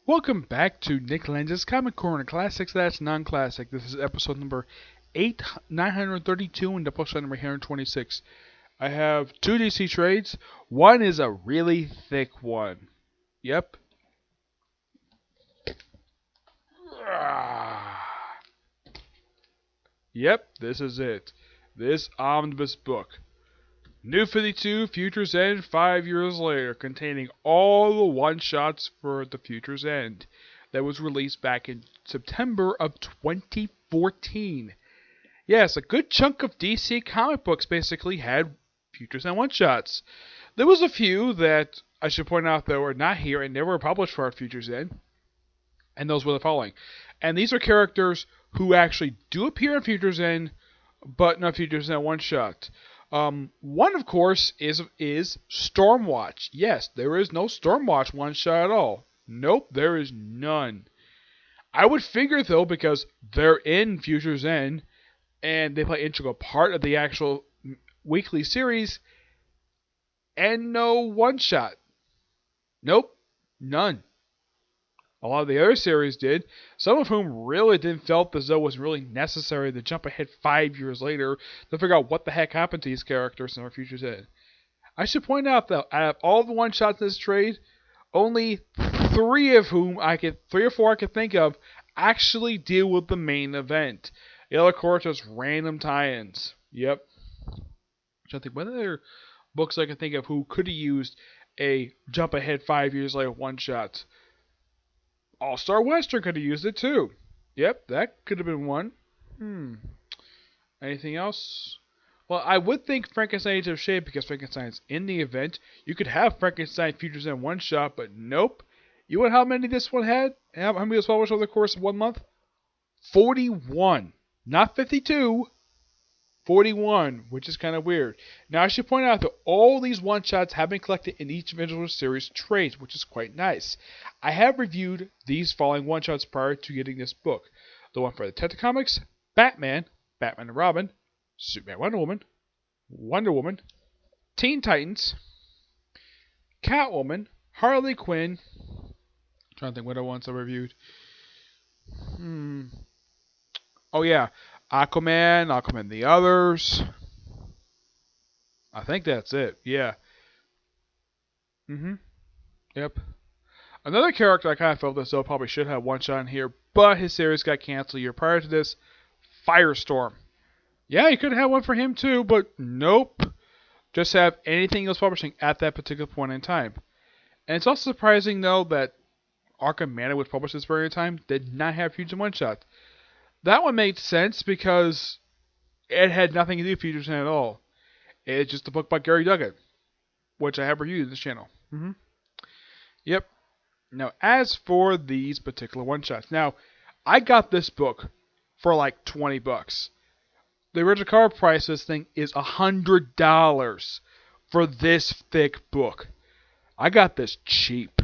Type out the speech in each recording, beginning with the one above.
Welcome back to Nick Lenz's Comic Corner Classics That's Non-Classic. This is episode number 932 and Doubleshot number 126. I have two DC trades. One is a really thick one. Yep. Yep, this is it. This omnibus book. New 52, Future's End, 5 years later, containing all the one-shots for the Future's End that was released back in September of 2014. Yes, a good chunk of DC comic books basically had Future's End one-shots. There was a few that I should point out that were not here and never were published for Future's End, and those were the following. And these are characters who actually do appear in Future's End, but not Future's End one-shot. One, of course, is Stormwatch. Yes, there is no Stormwatch one-shot at all. Nope, there is none. I would figure, though, because they're in Future's End, and they play an integral part of the actual weekly series, and no one-shot. Nope, none. A lot of the other series did, some of whom really didn't felt as though it was really necessary to jump ahead 5 years later to figure out what the heck happened to these characters in our Future's End. I should point out, though, out of all the one-shots in this trade, only three or four I could think of actually deal with the main event. The other, of course, just random tie-ins. Yep. I think what other books I can think of who could have used a jump ahead 5 years later one-shot. All-Star Western could have used it too. Yep, that could have been one. Anything else? Well, I would think Frankenstein Age of Shade because Frankenstein's in the event. You could have Frankenstein Future's End one shot, but nope. You know how many this one had? How many was published over the course of 1 month? 41. Not 52. 41, which is kind of weird. Now, I should point out that all these one-shots have been collected in each individual series trades, which is quite nice. I have reviewed these following one-shots prior to getting this book. The one for Detective Comics, Batman, Batman and Robin, Superman, Wonder Woman, Teen Titans, Catwoman, Harley Quinn. I'm trying to think what other ones I reviewed. Oh yeah. Aquaman the Others. I think that's it. Yeah. Yep. Another character I kind of felt as though probably should have one shot in here, but his series got canceled a year prior to this. Firestorm. Yeah, you could have one for him too, but nope. Just have anything else publishing at that particular point in time. And it's also surprising though that Arkham Manor, which published this very time, did not have Future one shot. That one made sense because it had nothing to do with Future's End at all. It's just a book by Gary Duggan, which I have reviewed in this channel. Yep. Now, as for these particular one-shots. Now, I got this book for like $20. The original cover price of this thing is $100 for this thick book. I got this cheap.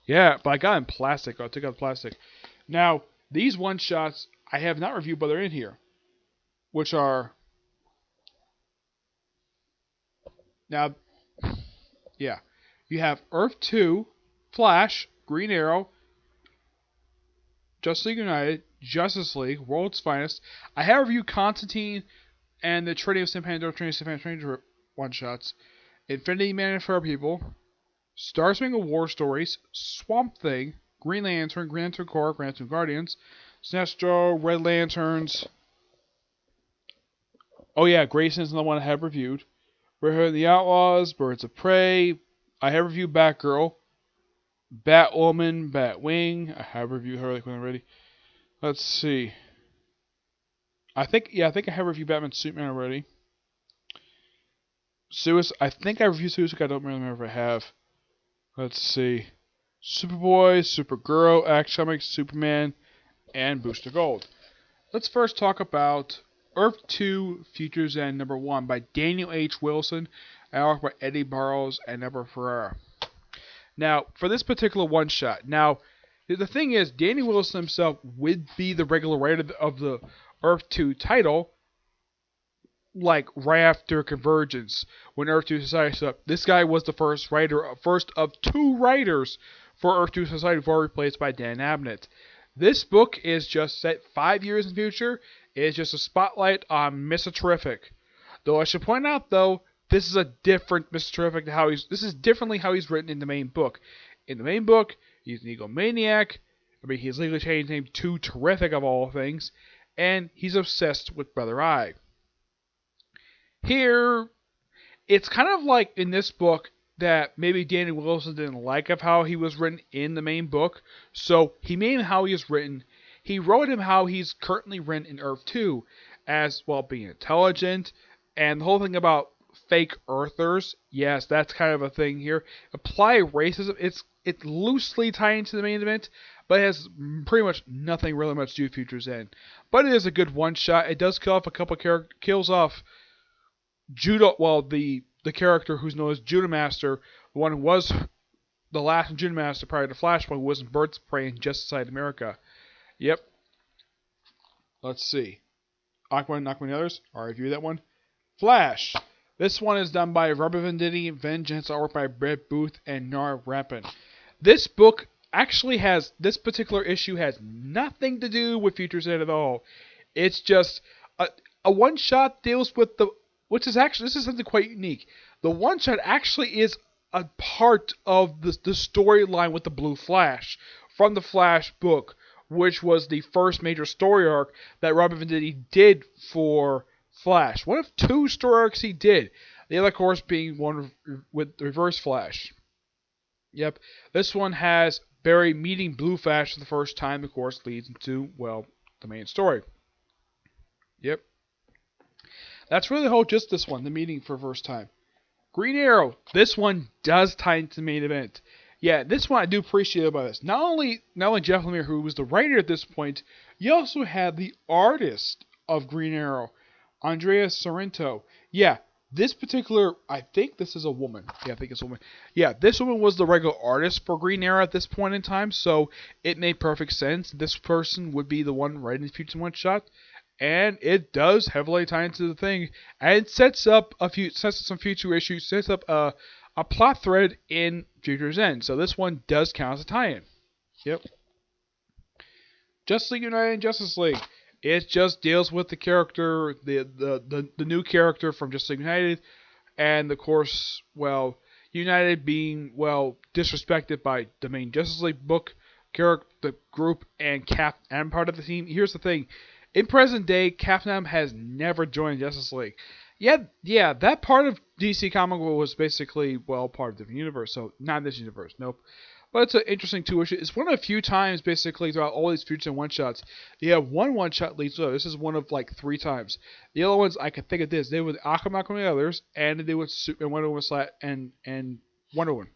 Yeah, but I got it in plastic. I'll take out the plastic. Now, these one-shots I have not reviewed, but they're in here, which are, now, yeah, you have Earth 2, Flash, Green Arrow, Justice League United, Justice League, World's Finest. I have reviewed Constantine and the Trinity of Sin Pandora, Trinity of Sin Pandora one-shots, Infinity Man and Fair People, Star Spangled War Stories, Swamp Thing, Green Lantern Corps, Green Lantern Guardians, Sinestro, Red Lanterns. Oh yeah, Grayson's the one I have reviewed. Red Hood and the Outlaws, Birds of Prey. I have reviewed Batgirl, Batwoman, Batwing. I have reviewed Harley Quinn already. Let's see. I think I have reviewed Batman Superman already. I think I reviewed Suicide. I don't really remember if I have. Let's see. Superboy, Supergirl, Action Comics, Superman, and Booster Gold. Let's first talk about Earth 2 Future's End number 1 by Daniel H. Wilson and art by Eddie Barrows and Eber Ferrara. Now, for this particular one-shot, now, the thing is, Daniel Wilson himself would be the regular writer of the Earth 2 title, like, right after Convergence, when Earth 2 Society set up. This guy was the first of two writers for Earth 2 Society before replaced by Dan Abnett. This book is just set 5 years in the future. It is just a spotlight on Mr. Terrific. Though I should point out, though, this is a different Mr. Terrific. This is differently how he's written in the main book. In the main book, he's an egomaniac. He's legally changed his name to Terrific of all things, and he's obsessed with Brother Eye. Here, it's kind of like in this book that maybe Danny Wilson didn't like of how he was written in the main book, so he made him how he is written. He wrote him how he's currently written in Earth 2, as well being intelligent, and the whole thing about fake Earthers, yes, that's kind of a thing here. Apply racism, it's loosely tied into the main event, but it has pretty much nothing really much to do with Future's End. But it is a good one-shot. It does kill off a couple kills off Judo, well, the character who's known as Judo Master, the one who was the last Judo Master prior to Flashpoint, who was in Birds of Prey and Just Inside America. Yep. Let's see. Aqua and the others. I'll review that one. Flash. This one is done by Robert Venditti, Vengeance, artwork by Brett Booth and Nora Rapin. This book actually this particular issue has nothing to do with Future's End at all. It's just a one-shot deals with this is something quite unique. The one-shot actually is a part of the storyline with the Blue Flash from the Flash book, which was the first major story arc that Robert Venditti did for Flash. One of 2 story arcs he did. The other, of course, being one with Reverse Flash. Yep. This one has Barry meeting Blue Flash for the first time, of course, leads into, well, the main story. Yep. That's really the whole gist of this one, the meeting for the first time. Green Arrow. This one does tie into the main event. Yeah, this one I do appreciate about this. Not only Jeff Lemire, who was the writer at this point, you also had the artist of Green Arrow, Andrea Sorrento. Yeah, this particular, I think this is a woman. Yeah, I think it's a woman. Yeah, this woman was the regular artist for Green Arrow at this point in time, so it made perfect sense. This person would be the one writing the Future One Shot, and it does heavily tie into the thing, and it sets up some future issues, sets up a plot thread in Future's End. So this one does count as a tie-in. Yep. Justice League United and Justice League. It just deals with the character, the new character from Justice League United, and of course, well, United being, well, disrespected by the main Justice League book, character, the group, and Cap and part of the team. Here's the thing. In present day, Captain has never joined Justice League. Yeah, that part of DC Comic was basically, well, part of the different universe, so not this universe, nope. But it's an interesting 2 issue. It's one of a few times, basically, throughout all these Future and one-shots, you have one-shot leads to this is one of, like, 3 times. The other ones, I can think of this, they were Aquaman and the others, and they were Wonder Woman and Wonder Woman.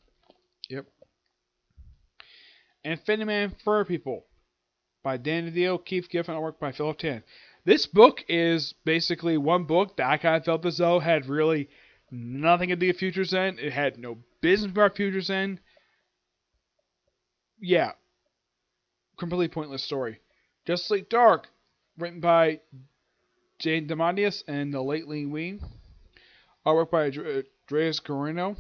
Yep. And Infinity Man Fur People by Dan DiDio, Keith Giffen, artwork by Philip Tan. This book is basically one book that I kind of felt as though had really nothing to do with Future's End. It had no business about Future's End. Yeah. Completely pointless story. Justice League Dark, written by Jane DeMatteis and the late Lee Wein. Artwork by Andreas Carino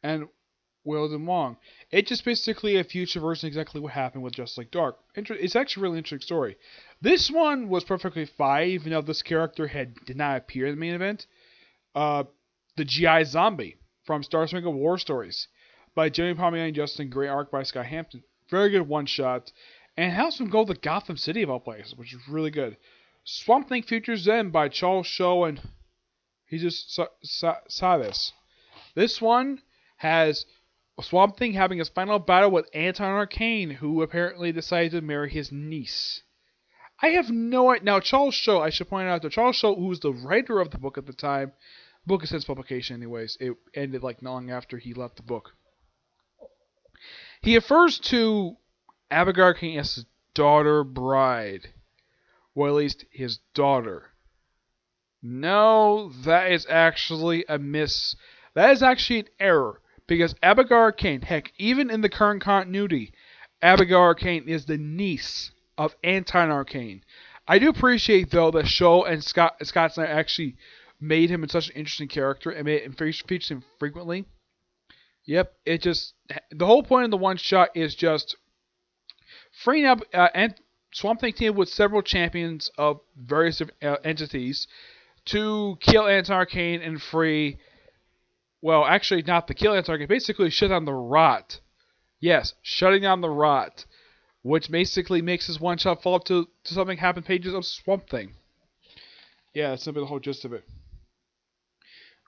and Wilden Wong. It's just basically a future version of exactly what happened with Justice League Dark. It's actually a really interesting story. This one was perfectly fine, even though this character did not appear in the main event. The G.I. Zombie from Star Spangled War Stories by Jimmy Palmiotti and Justin Gray, arc by Scott Hampton. Very good one-shot. And helps him go to Gotham City of all places, which is really good. Swamp Thing Future's End by Charles Shaw and he just saw this. This one has Swamp Thing having his final battle with Anton Arcane, who apparently decided to marry his niece. I have no idea. Now, Charles Shaw, I should point out that Charles Shaw, who was the writer of the book at the time, the book is since publication anyways, it ended like not long after he left the book. He refers to Abigail Arcane as his daughter bride. Or at least his daughter. No, that is actually a that is actually an error. Because Abigail Arcane, heck, even in the current continuity, Abigail Arcane is the niece of Anton Arcane. I do appreciate, though, that Shaw and Scott Snyder actually made him such an interesting character and featured him frequently. Yep, the whole point of the one shot is just freeing up and Swamp Thing team with several champions of various entities to kill Anti-Arcane and free. Well, actually, not the kill Anti-Arcane. Basically, shut down the rot. Yes, shutting down the rot, which basically makes his one shot fall up to something happen pages of Swamp Thing. Yeah, that's simply the whole gist of it.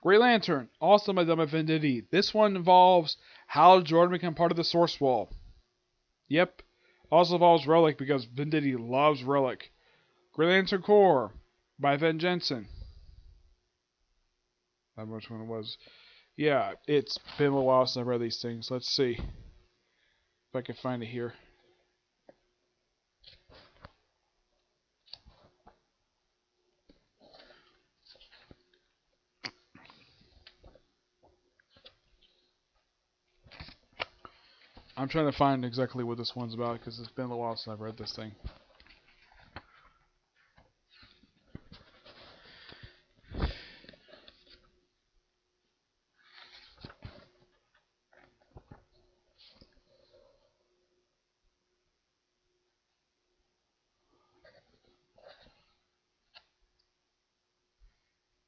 Green Lantern, also by Dumb Vendidity. This one involves how Jordan became part of the Source Wall. Yep. Also involves Relic because Vendidity loves Relic. Green Lantern Corps by Van Jensen. I don't know which one it was. Yeah, it's been a while since I've read these things. Let's see if I can find it here. I'm trying to find exactly what this one's about because it's been a while since I've read this thing.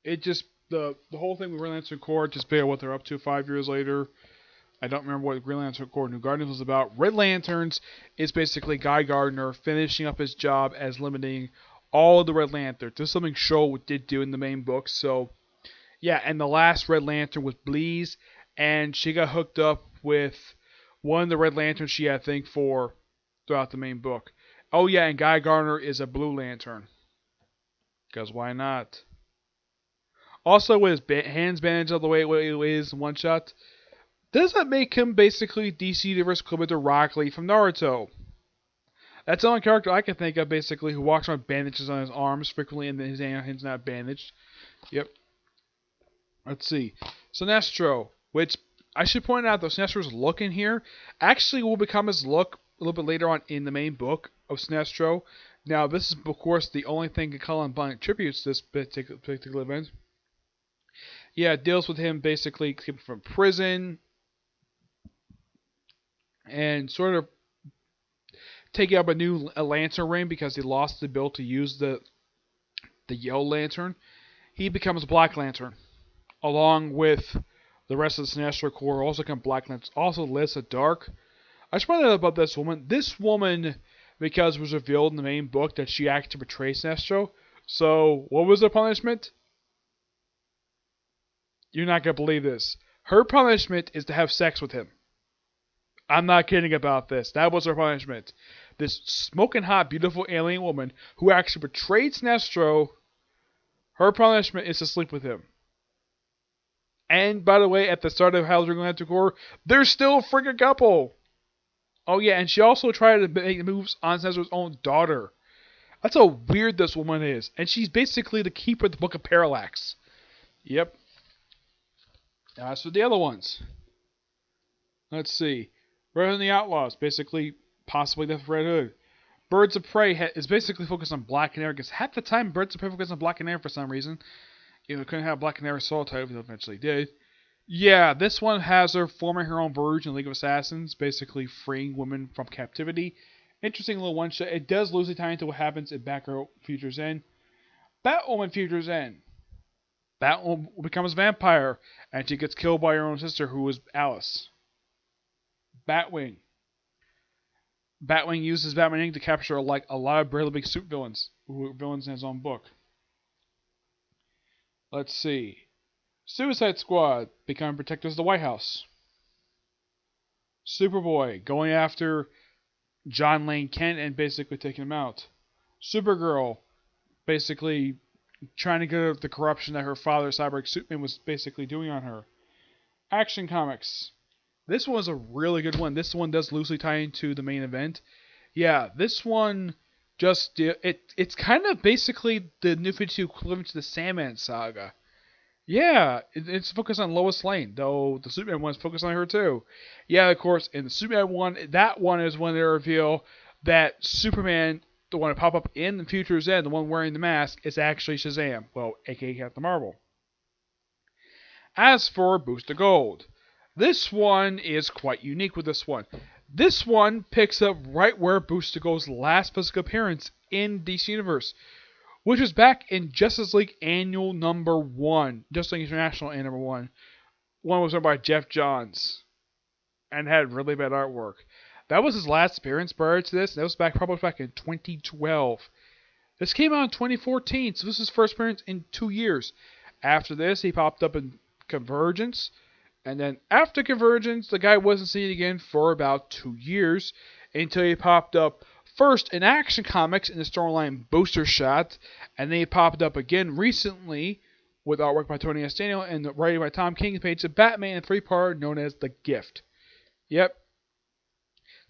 It just the whole thing with Green Lantern Corps, just based on what they're up to 5 years later. I don't remember what Green Lantern Corps New Guardians was about. Red Lanterns is basically Guy Gardner finishing up his job as limiting all of the Red Lanterns. This is something Show did do in the main book. So, yeah, and the last Red Lantern was Bleeze, and she got hooked up with one of the Red Lanterns she had, I think, for throughout the main book. Oh, yeah, and Guy Gardner is a Blue Lantern. Because why not? Also, with his hands bandaged all the way it is in one shot, does that make him basically DC Universe equivalent to Rock Lee from Naruto? That's the only character I can think of, basically, who walks around with bandages on his arms frequently and his hands not bandaged. Yep. Let's see. Sinestro, which I should point out, though, Sinestro's look in here actually will become his look a little bit later on in the main book of Sinestro. Now, this is, of course, the only thing Cullen Bunn attributes to this particular event. Yeah, it deals with him basically escaping from prison and sort of taking up a lantern ring because he lost the ability to use the yellow lantern. He becomes Black Lantern, along with the rest of the Sinestro Corps. Also become Black Lanterns. Also lives a dark. I should point out about this woman. This woman, because it was revealed in the main book that she actually betrayed Sinestro. So, what was her punishment? You're not going to believe this. Her punishment is to have sex with him. I'm not kidding about this. That was her punishment. This smoking hot, beautiful alien woman who actually betrayed Sinestro, her punishment is to sleep with him. And, by the way, at the start of Howl's Green Lantern Corps, they're still a freaking couple. Oh, yeah, and she also tried to make moves on Sinestro's own daughter. That's how weird this woman is. And she's basically the keeper of the Book of Parallax. Yep. As for the other ones, let's see. Red Hood and the Outlaws, basically, possibly Death of Red Hood. Birds of Prey is basically focused on Black Canary, because half the time Birds of Prey focused on Black Canary for some reason. You know, couldn't have Black Canary solo title, but eventually did. Yeah, this one has her forming her own version of League of Assassins, basically freeing women from captivity. Interesting little one shot. It does loosely tie into what happens in Batgirl Future's End. Batwoman Future's End. Batwoman becomes a vampire, and she gets killed by her own sister, who was Alice. Batwing. Batwing uses Batman Inc. to capture a lot of really big suit villains, who were villains in his own book. Let's see. Suicide Squad becoming protectors of the White House. Superboy going after John Lane Kent and basically taking him out. Supergirl basically trying to get rid of the corruption that her father, Cyborg Superman, was basically doing on her. Action Comics. This one was a really good one. This one does loosely tie into the main event. Yeah, this one just it's kind of basically the New 52 equivalent to the Sandman saga. Yeah, it's focused on Lois Lane, though the Superman one's focused on her too. Yeah, of course, in the Superman one, that one is when they reveal that Superman, the one to pop up in the Future's End, the one wearing the mask, is actually Shazam, well, aka Captain Marvel. As for Booster Gold, This one is quite unique with this one. This one picks up right where Booster Gold's last physical appearance in DC Universe, which was back in Justice League Annual number 1. Justice League International Annual number 1. One was written by Jeff Johns and had really bad artwork. That was his last appearance prior to this, and that was published back in 2012. This came out in 2014, so this is his first appearance in 2 years. After this, he popped up in Convergence, and then after Convergence, the guy wasn't seen again for about 2 years, until he popped up first in Action Comics in the storyline Doubleshot, and then he popped up again recently with artwork by Tony S. Daniel and writing by Tom King, page of Batman in 3-part known as The Gift. Yep.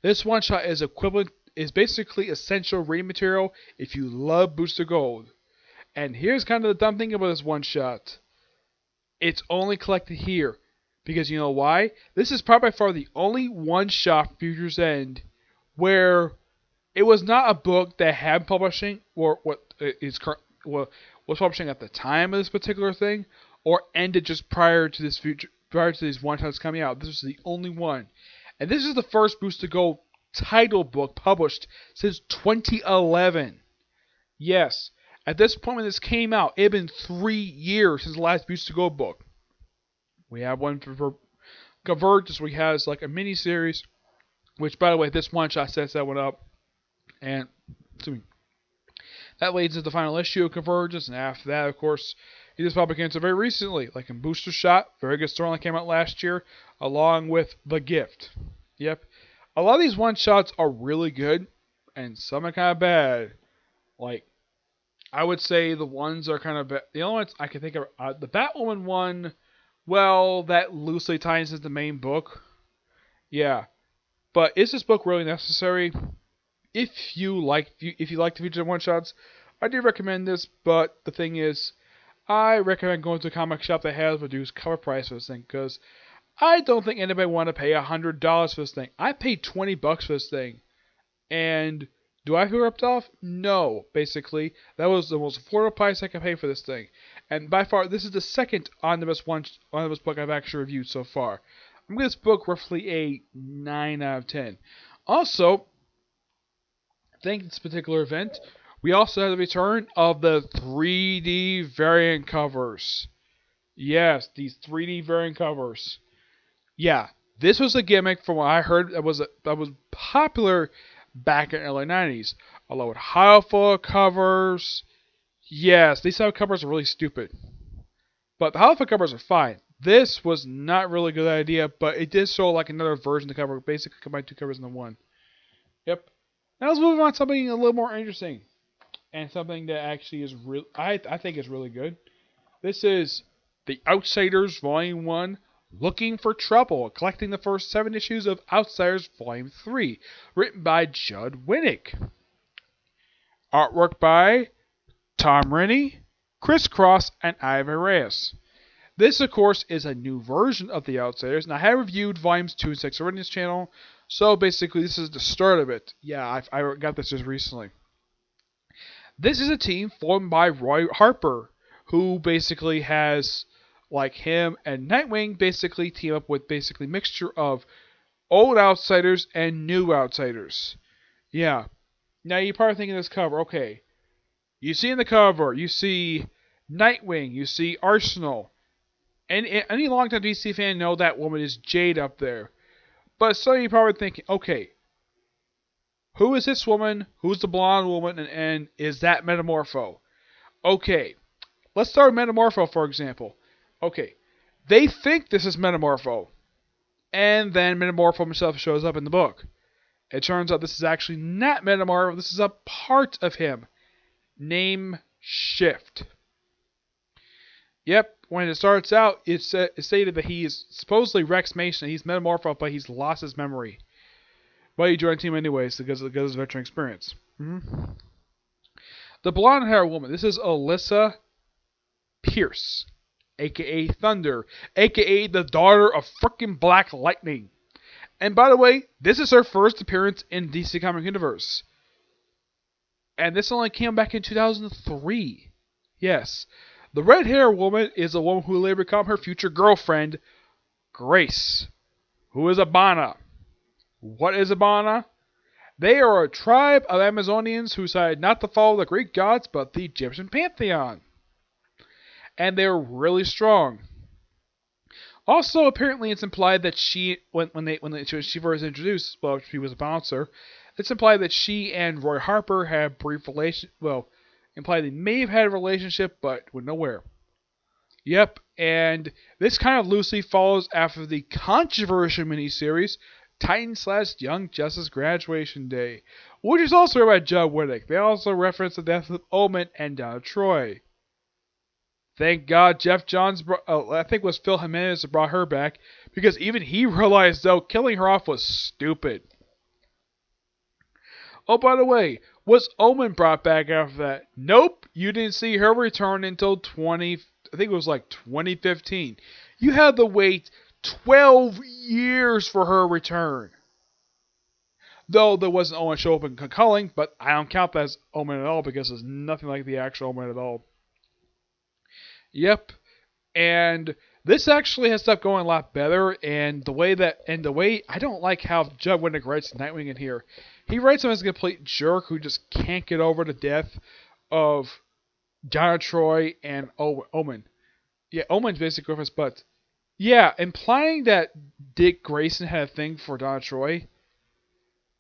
This one-shot is basically essential reading material if you love Booster Gold. And here's kind of the dumb thing about this one-shot. It's only collected here. Because you know why? This is probably by far the only one-shot Future's End where it was not a book that had publishing, or was publishing at the time of this particular thing, or ended just prior to these one-shots coming out. This was the only one. And this is the first Booster Gold title book published since 2011. Yes, at this point when this came out, it had been 3 years since the last Booster Gold book. We have one for Convergence, where he has like a mini-series, which, by the way, this one-shot sets that one up. And that leads to the final issue of Convergence, and after that, of course, he just published cancer very recently, like in Booster Shot, very good story that came out last year, along with The Gift. Yep. A lot of these one-shots are really good, and some are kind of bad. Like, I would say the ones are kind of bad. The only ones I can think of, the Batwoman one, well, that loosely ties into the main book. Yeah. But is this book really necessary? If you like the Future one-shots, I do recommend this, but the thing is, I recommend going to a comic shop that has reduced cover price for this thing, because I don't think anybody want to pay $100 for this thing. I paid $20 for this thing, and do I feel ripped off? No, basically. That was the most affordable price I could pay for this thing. And by far, this is the second omnibus book I've actually reviewed so far. I'm giving this book roughly a 9 out of 10. Also, thanks to this particular event, we also have the return of the 3D variant covers. Yes, these 3D variant covers. Yeah, this was a gimmick from what I heard that was popular back in the early 90s. Along with Hollow covers. Yes, these type of covers are really stupid. But the Hollow covers are fine. This was not really a good idea, but it did show like another version of the cover. Basically combined 2 covers into one. Yep. Now let's move on to something a little more interesting. And something that actually is I think is really good. This is The Outsiders Volume 1, Looking for Trouble, collecting the first 7 issues of Outsiders Volume 3, written by Judd Winnick. Artwork by Tom Rennie, Chris Cross, and Ivan Reyes. This, of course, is a new version of The Outsiders, and I have reviewed Volumes 2 and 6 already on this channel, so basically this is the start of it. Yeah, I got this just recently. This is a team formed by Roy Harper, who basically has, like him and Nightwing, basically team up with basically mixture of old Outsiders and new Outsiders. Yeah. Now you're probably thinking of this cover, okay. You see in the cover, you see Nightwing, you see Arsenal. And any longtime DC fan know that woman is Jade up there. But so you're probably thinking, okay, who is this woman? Who's the blonde woman? And is that Metamorpho? Okay, let's start with Metamorpho, for example. Okay, they think this is Metamorpho. And then Metamorpho himself shows up in the book. It turns out this is actually not Metamorpho. This is a part of him. Name Shift. Yep, when it starts out, it's stated that he is supposedly Rex Mason. He's Metamorpho, but he's lost his memory. But he joined the team anyways because of his veteran experience. The blonde-haired woman. This is Alyssa Pierce, a.k.a. Thunder, a.k.a. the daughter of frickin' Black Lightning. And by the way, this is her first appearance in DC Comic Universe. And this only came back in 2003. Yes. The red-haired woman is a woman who will later become her future girlfriend, Grace. Who is Abana? What is Abana? They are a tribe of Amazonians who decided not to follow the Greek gods but the Egyptian pantheon. And they're really strong. Also, apparently, it's implied that she, when she first introduced, well, she was a bouncer. It's implied that she and Roy Harper had brief relation. Well, implied they may have had a relationship, but went nowhere. Yep, and this kind of loosely follows after the controversial miniseries Titan/Young Justice Graduation Day, which is also written by Judd Winick. They also reference the death of Omen and Donna Troy. Thank God Jeff Johns, I think it was Phil Jimenez that brought her back, because even he realized, though, killing her off was stupid. Oh, by the way, was Omen brought back after that? Nope, you didn't see her return until I think it was like 2015. You had to wait 12 years for her return. Though there wasn't Omen show up in Culling, but I don't count that as Omen at all because it's nothing like the actual Omen at all. Yep, and this actually has stuff going a lot better, and the way I don't like how Judd Winick writes Nightwing in here. He writes him as a complete jerk who just can't get over the death of Donna Troy and Omen. Yeah, Omen's basically Griffith's butt. Yeah, implying that Dick Grayson had a thing for Donna Troy.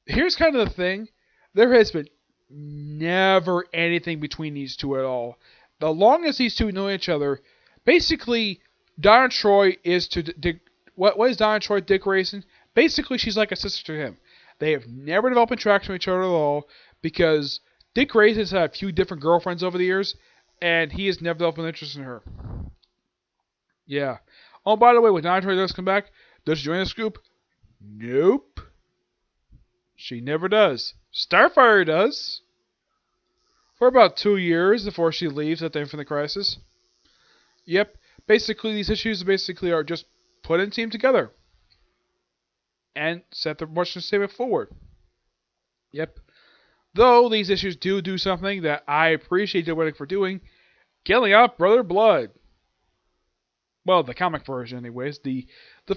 Here's kind of the thing. There has been never anything between these two at all. The longest these two know each other, basically, Donna Troy is to Dick. What is Donna Troy, Dick Grayson? Basically, she's like a sister to him. They have never developed attraction to each other at all because Dick Grayson has had a few different girlfriends over the years, and he has never developed an interest in her. Yeah. Oh, by the way, when Donna Troy does come back, does she join this group? Nope. She never does. Starfire does. For about 2 years before she leaves at the Infinite Crisis. Yep. Basically, these issues are just put in team together. And set the Russian statement forward. Yep. Though these issues do something that I appreciate Joe Winick for doing, killing off Brother Blood. Well, the comic version anyways. The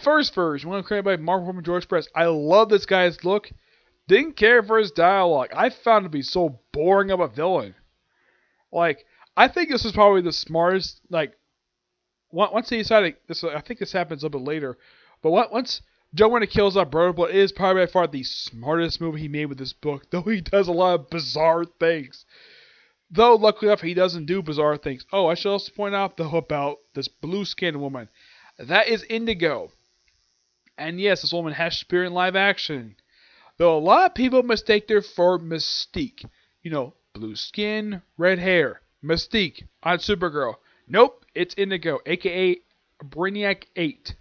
first version, one created by Marvel from George Press. I love this guy's look. Didn't care for his dialogue. I found him to be so boring of a villain. Like, I think this was probably the smartest, like, once he decided, I think this happens a little bit later, but once Joe Winick kills off Brother Blood, it is probably by far the smartest move he made with this book, though he does a lot of bizarre things. Though, luckily enough, he doesn't do bizarre things. Oh, I should also point out, though, about this blue-skinned woman. That is Indigo. And yes, this woman has spirit in live action. Though a lot of people mistake her for Mystique. You know, blue skin, red hair. Mystique on Supergirl. Nope, it's Indigo, a.k.a. Brainiac 8.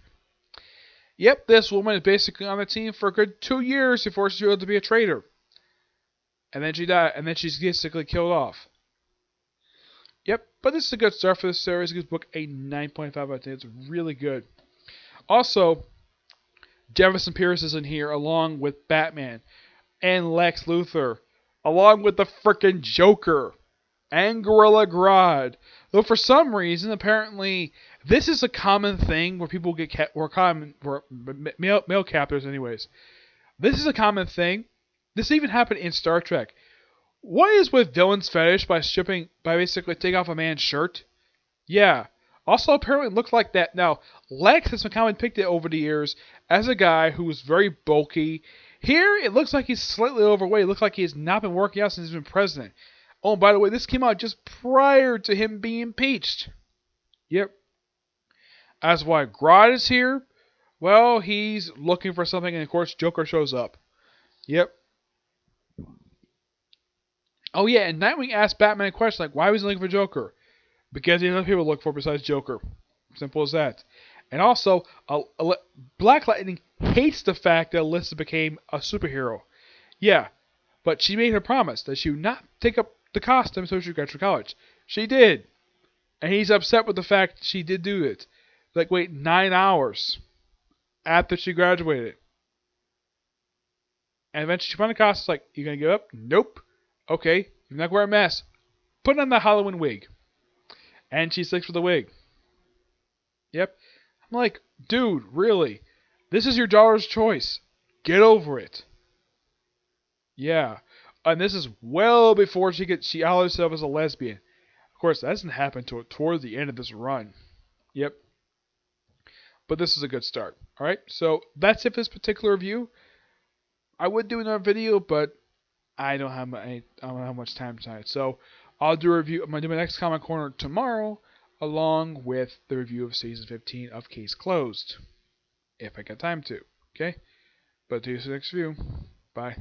Yep, this woman is basically on the team for a good 2 years before she's able to be a traitor. And then she died, and then she's basically killed off. Yep, but this is a good start for this series. It gives the book a 9.5 out of 10. It's really good. Also, Jefferson Pierce is in here along with Batman and Lex Luthor, along with the frickin' Joker and Gorilla Grodd. Though for some reason, apparently, this is a common thing where people get male captors anyways. This is a common thing. This even happened in Star Trek. What is with villains' fetish by basically taking off a man's shirt? Yeah. Also, apparently, it looked like that. Now, Lex has been kind of depicted over the years as a guy who was very bulky. Here, it looks like he's slightly overweight. It looks like he has not been working out since he's been president. Oh, and by the way, this came out just prior to him being impeached. Yep. As why Grodd is here, well, he's looking for something, and of course, Joker shows up. Yep. Oh, yeah, and Nightwing asked Batman a question like, why was he looking for Joker? Because he has other people to look for besides Joker. Simple as that. And also, Black Lightning hates the fact that Alyssa became a superhero. Yeah, but she made her promise that she would not take up the costume until she graduated from college. She did. And he's upset with the fact she did do it. Like, wait 9 hours after she graduated. And eventually she found the costume, like, you gonna give up? Nope. Okay, you're not gonna wear a mask. Put on the Halloween wig. And she sticks with the wig. Yep. I'm like, dude, really? This is your daughter's choice. Get over it. Yeah. And this is well before she outed herself as a lesbian. Of course, that doesn't happen until toward the end of this run. Yep. But this is a good start. Alright, so that's it for this particular review. I would do another video, but I don't have much time tonight. So I'll do a review. I'm going to do my next Comic Corner tomorrow, along with the review of Season 15 of Case Closed. If I get time to. Okay? But to the next review. Bye.